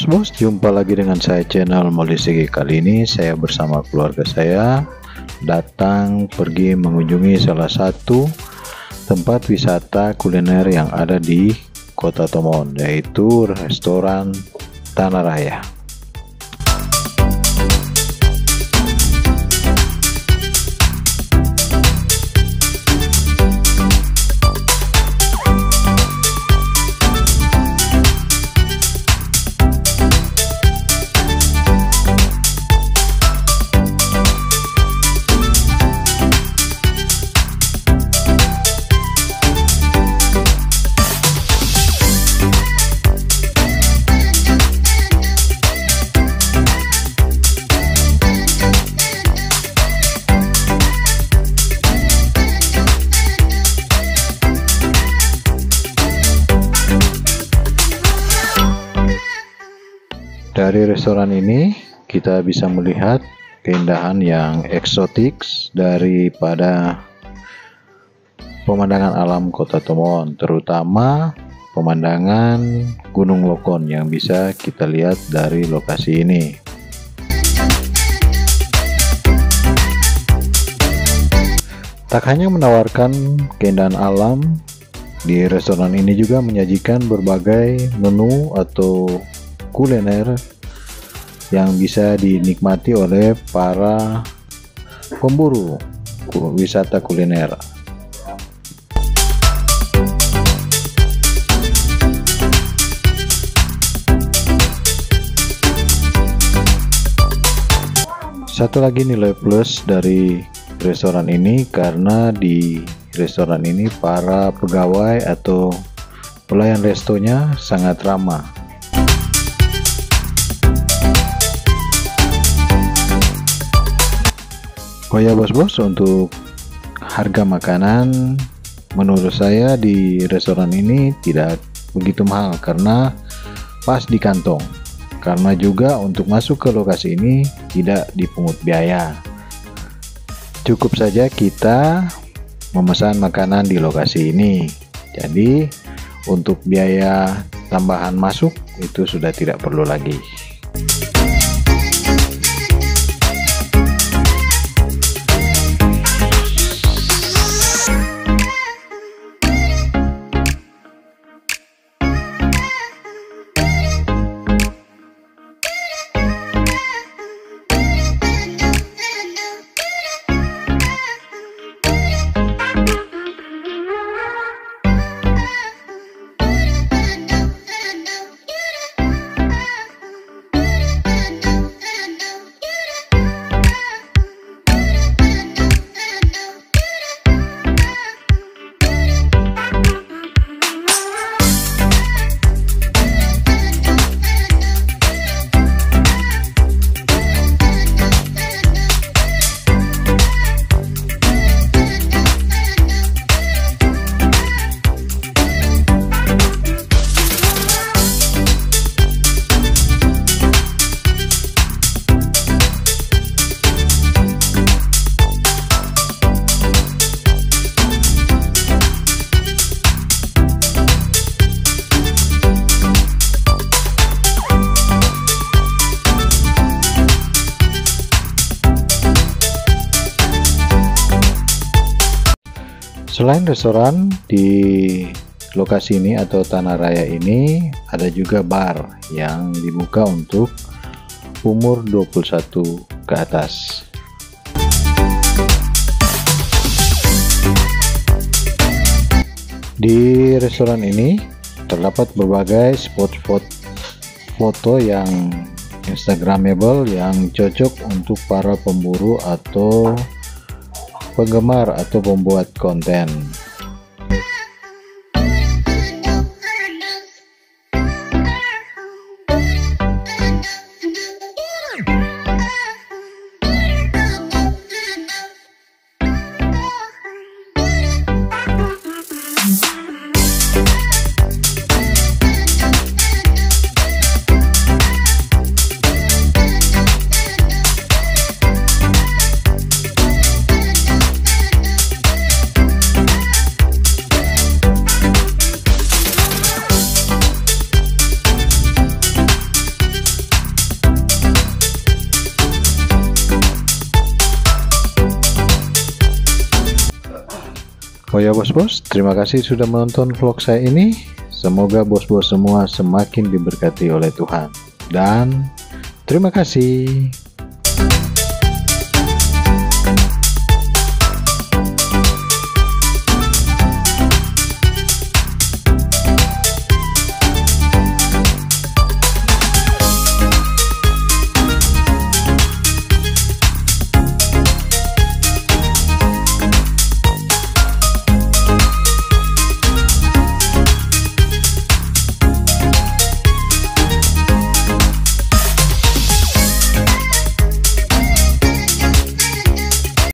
bos, jumpa lagi dengan saya channel Molisigi. Kali ini saya bersama keluarga saya datang pergi mengunjungi salah satu tempat wisata kuliner yang ada di Kota Tomon, yaitu restoran Tanah Raya. Dari restoran ini kita bisa melihat keindahan yang eksotik daripada pemandangan alam Kota Tomon, terutama pemandangan Gunung Lokon yang bisa kita lihat dari lokasi ini. Tak hanya menawarkan keindahan alam, di restoran ini juga menyajikan berbagai menu atau kuliner yang bisa dinikmati oleh para pemburu wisata kuliner. Satu lagi nilai plus dari restoran ini, karena di restoran ini para pegawai atau pelayan restonya sangat ramah. Oh ya bos, untuk harga makanan menurut saya di restoran ini tidak begitu mahal karena pas di kantong. Karena juga untuk masuk ke lokasi ini tidak dipungut biaya. Cukup saja kita memesan makanan di lokasi ini. Jadi untuk biaya tambahan masuk itu sudah tidak perlu lagi. Selain restoran, di lokasi ini atau Tanah Raya ini ada juga bar yang dibuka untuk umur 21 ke atas. Di restoran ini terdapat berbagai spot-spot foto yang instagramable yang cocok untuk para pemburu atau penggemar atau pembuat konten. Oh ya bos-bos, terima kasih sudah menonton vlog saya ini. Semoga bos-bos semua semakin diberkati oleh Tuhan. Dan terima kasih.